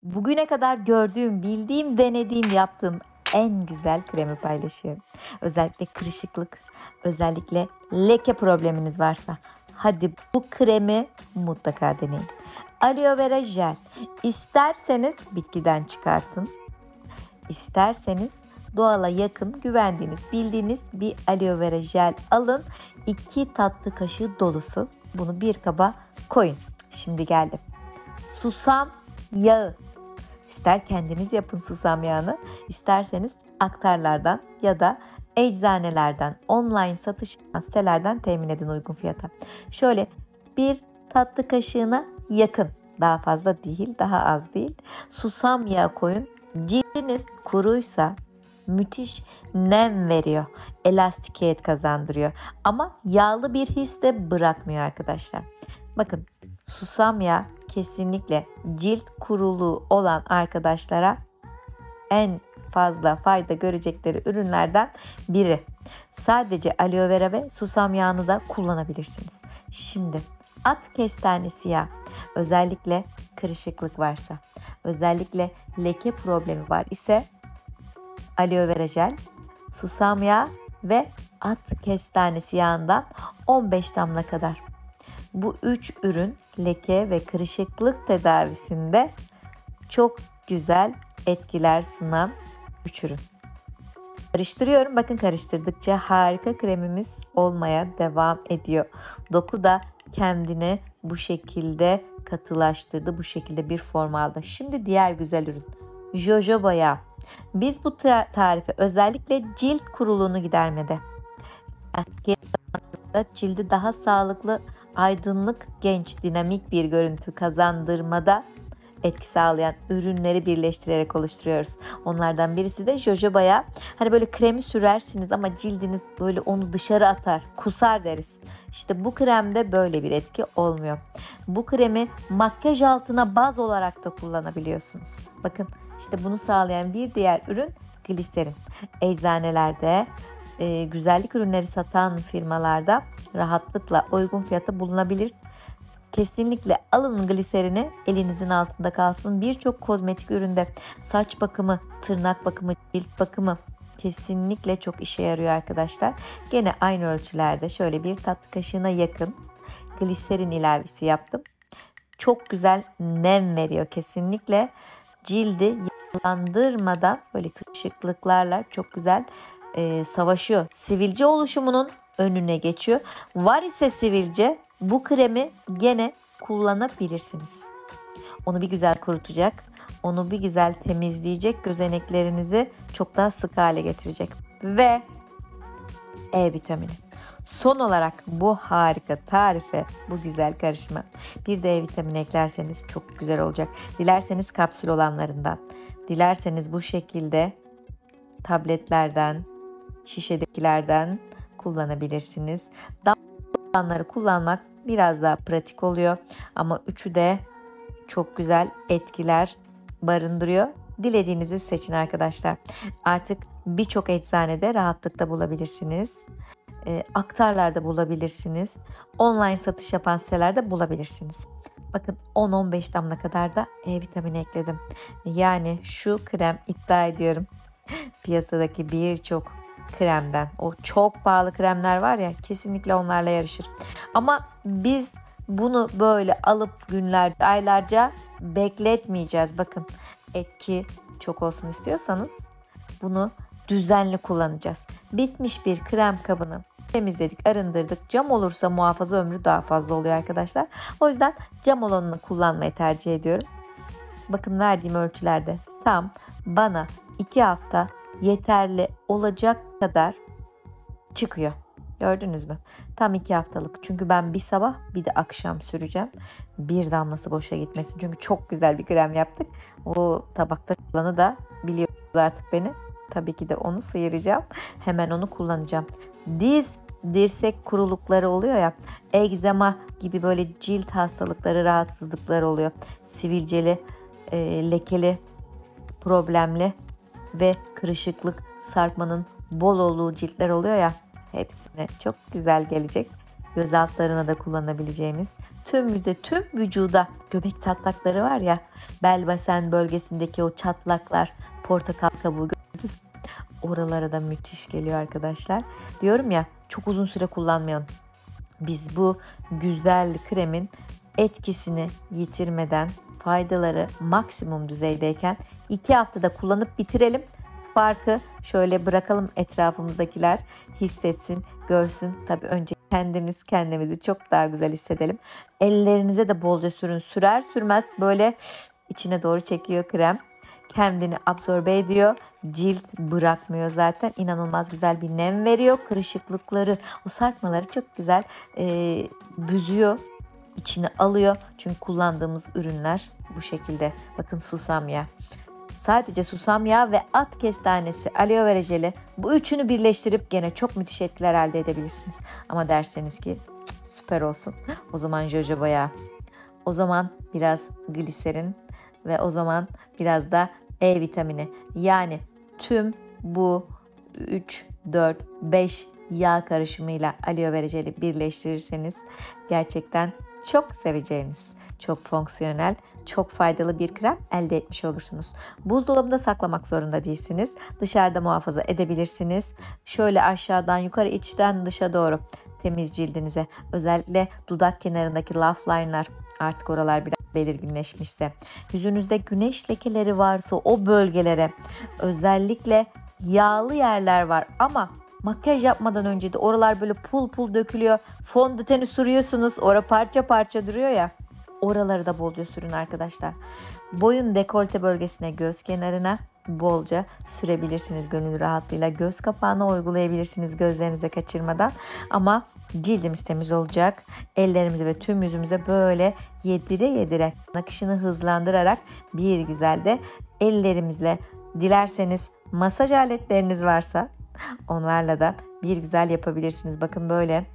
Bugüne kadar gördüğüm, bildiğim, denediğim, yaptığım en güzel kremi paylaşıyorum. Özellikle kırışıklık, özellikle leke probleminiz varsa hadi bu kremi mutlaka deneyin. Aloe vera jel. İsterseniz bitkiden çıkartın, isterseniz doğala yakın, güvendiğiniz, bildiğiniz bir aloe vera jel alın. 2 tatlı kaşığı dolusu bunu bir kaba koyun. Şimdi geldi. Susam yağı. İster kendiniz yapın susam yağını, isterseniz aktarlardan ya da eczanelerden, online satış sitelerden temin edin uygun fiyata. Şöyle bir tatlı kaşığına yakın, daha fazla değil, daha az değil. Susam yağı koyun. Cildiniz kuruysa müthiş nem veriyor, elastikiyet kazandırıyor. Ama yağlı bir his de bırakmıyor arkadaşlar. Bakın, susam yağı kesinlikle cilt kuruluğu olan arkadaşlara en fazla fayda görecekleri ürünlerden biri. Sadece aloe vera ve susam yağını da kullanabilirsiniz. Şimdi at kestanesi yağı, özellikle kırışıklık varsa, özellikle leke problemi var ise aloe vera jel, susam yağı ve at kestanesi yağından 15 damla kadar. Bu 3 ürün leke ve kırışıklık tedavisinde çok güzel etkiler sunan 3 ürün. Karıştırıyorum. Bakın, karıştırdıkça harika kremimiz olmaya devam ediyor. Doku da kendini bu şekilde katılaştırdı. Bu şekilde bir form aldı. Şimdi diğer güzel ürün. Jojoba yağı. Biz bu tarifi özellikle cilt kuruluğunu gidermede, cildi daha sağlıklı, aydınlık, genç, dinamik bir görüntü kazandırmada etki sağlayan ürünleri birleştirerek oluşturuyoruz. Onlardan birisi de jojoba yağı. Hani böyle kremi sürersiniz ama cildiniz böyle onu dışarı atar, kusar deriz. İşte bu kremde böyle bir etki olmuyor. Bu kremi makyaj altına baz olarak da kullanabiliyorsunuz. Bakın, işte bunu sağlayan bir diğer ürün gliserin. Eczanelerde, güzellik ürünleri satan firmalarda rahatlıkla uygun fiyata bulunabilir. Kesinlikle alın gliserini, elinizin altında kalsın. Birçok kozmetik üründe saç bakımı, tırnak bakımı, cilt bakımı kesinlikle çok işe yarıyor arkadaşlar. Gene aynı ölçülerde şöyle bir tatlı kaşığına yakın gliserin ilavesi yaptım. Çok güzel nem veriyor kesinlikle. Cildi yağlandırmadan böyle kırışıklıklarla çok güzel savaşıyor. Sivilce oluşumunun önüne geçiyor. Var ise sivilce, bu kremi gene kullanabilirsiniz. Onu bir güzel kurutacak, onu bir güzel temizleyecek, gözeneklerinizi çok daha sık hale getirecek. Ve E vitamini. Son olarak bu harika tarife, bu güzel karışıma bir de E vitamini eklerseniz çok güzel olacak. Dilerseniz kapsül olanlarından, dilerseniz bu şekilde tabletlerden, şişedekilerden kullanabilirsiniz. Damlaları kullanmak biraz daha pratik oluyor ama üçü de çok güzel etkiler barındırıyor. Dilediğinizi seçin arkadaşlar. Artık birçok eczanede rahatlıkla bulabilirsiniz. Aktarlarda bulabilirsiniz. Online satış yapan sitelerde bulabilirsiniz. Bakın, 10-15 damla kadar da E vitamini ekledim. Yani şu krem, iddia ediyorum, piyasadaki birçok kremden, o çok pahalı kremler var ya, kesinlikle onlarla yarışır. Ama biz bunu böyle alıp günlerce, aylarca bekletmeyeceğiz. Bakın, etki çok olsun istiyorsanız bunu düzenli kullanacağız. Bitmiş bir krem kabını temizledik, arındırdık. Cam olursa muhafaza ömrü daha fazla oluyor arkadaşlar. O yüzden cam olanını kullanmayı tercih ediyorum. Bakın, verdiğim ölçülerde tam bana 2 hafta yeterli olacak kadar çıkıyor. Gördünüz mü? Tam 2 haftalık. Çünkü ben bir sabah bir de akşam süreceğim. Bir damlası boşa gitmesin. Çünkü çok güzel bir krem yaptık. O tabakta kalanı da biliyorsunuz artık beni. Tabii ki de onu sıyıracağım. Hemen onu kullanacağım. Dirsek kurulukları oluyor ya. Egzama gibi böyle cilt hastalıkları, rahatsızlıkları oluyor. Sivilceli, lekeli, problemli ve kırışıklık, sarkmanın bol olduğu ciltler oluyor ya, hepsine çok güzel gelecek göz altlarına da kullanabileceğimiz, tüm yüze, tüm vücuda, göbek çatlakları var ya, bel basen bölgesindeki o çatlaklar, portakal kabuğu görüntüsü, oralara da müthiş geliyor arkadaşlar. Diyorum ya, çok uzun süre kullanmayalım. Biz bu güzel kremin etkisini yitirmeden, faydaları maksimum düzeydeyken 2 haftada kullanıp bitirelim. Farkı şöyle bırakalım, etrafımızdakiler hissetsin, görsün. Tabii önce kendimizi çok daha güzel hissedelim. Ellerinize de bolca sürün. Sürer sürmez böyle içine doğru çekiyor krem. Kendini absorbe ediyor. Cilt bırakmıyor zaten. İnanılmaz güzel bir nem veriyor. Kırışıklıkları, o sarkmaları çok güzel büzüyor. İçine alıyor. Çünkü kullandığımız ürünler bu şekilde. Bakın, susam yağı. Sadece susam yağı ve at kestanesi, aloe vera jeli, bu üçünü birleştirip gene çok müthiş etkiler elde edebilirsiniz. Ama derseniz ki süper olsun, o zaman jojoba yağı, o zaman biraz gliserin ve o zaman biraz da E vitamini. Yani tüm bu 3, 4, 5 yağ karışımıyla aloe vera jeli birleştirirseniz gerçekten çok seveceğiniz, çok fonksiyonel, çok faydalı bir krem elde etmiş olursunuz. Buzdolabında saklamak zorunda değilsiniz. Dışarıda muhafaza edebilirsiniz. Şöyle aşağıdan yukarı, içten dışa doğru temiz cildinize, özellikle dudak kenarındaki laugh line'lar, artık oralar biraz belirginleşmişse, yüzünüzde güneş lekeleri varsa o bölgelere, özellikle yağlı yerler var ama makyaj yapmadan önce de oralar böyle pul pul dökülüyor. Fondöteni sürüyorsunuz, orada parça parça duruyor ya. Oraları da bolca sürün arkadaşlar. Boyun dekolte bölgesine, göz kenarına bolca sürebilirsiniz gönül rahatlığıyla. Göz kapağına uygulayabilirsiniz gözlerinize kaçırmadan. Ama cildimiz temiz olacak. Ellerimize ve tüm yüzümüze böyle yedire yedire, akışını hızlandırarak bir güzel de ellerimizle, dilerseniz masaj aletleriniz varsa onlarla da bir güzel yapabilirsiniz. Bakın böyle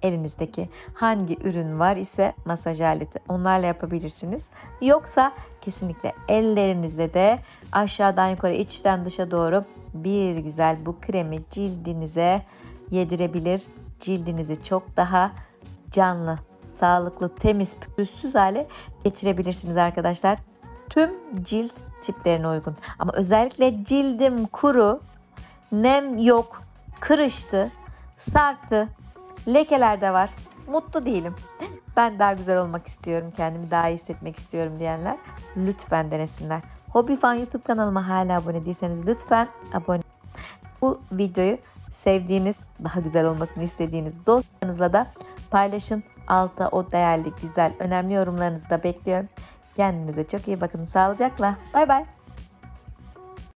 elinizdeki hangi ürün var ise masaj aleti, onlarla yapabilirsiniz. Yoksa kesinlikle ellerinizle de aşağıdan yukarı, içten dışa doğru bir güzel bu kremi cildinize yedirebilir. Cildinizi çok daha canlı, sağlıklı, temiz, pürüzsüz hale getirebilirsiniz arkadaşlar. Tüm cilt tiplerine uygun. Ama özellikle cildim kuru, nem yok, kırıştı, sarktı, lekeler de var, mutlu değilim, ben daha güzel olmak istiyorum, kendimi daha iyi hissetmek istiyorum diyenler lütfen denesinler. Hobifan YouTube kanalıma hala abone değilseniz lütfen abone. Bu videoyu sevdiğiniz, daha güzel olmasını istediğiniz dostlarınızla da paylaşın. Alta o değerli, güzel, önemli yorumlarınızı da bekliyorum. Kendinize çok iyi bakın. Sağlıcakla. Bay bay.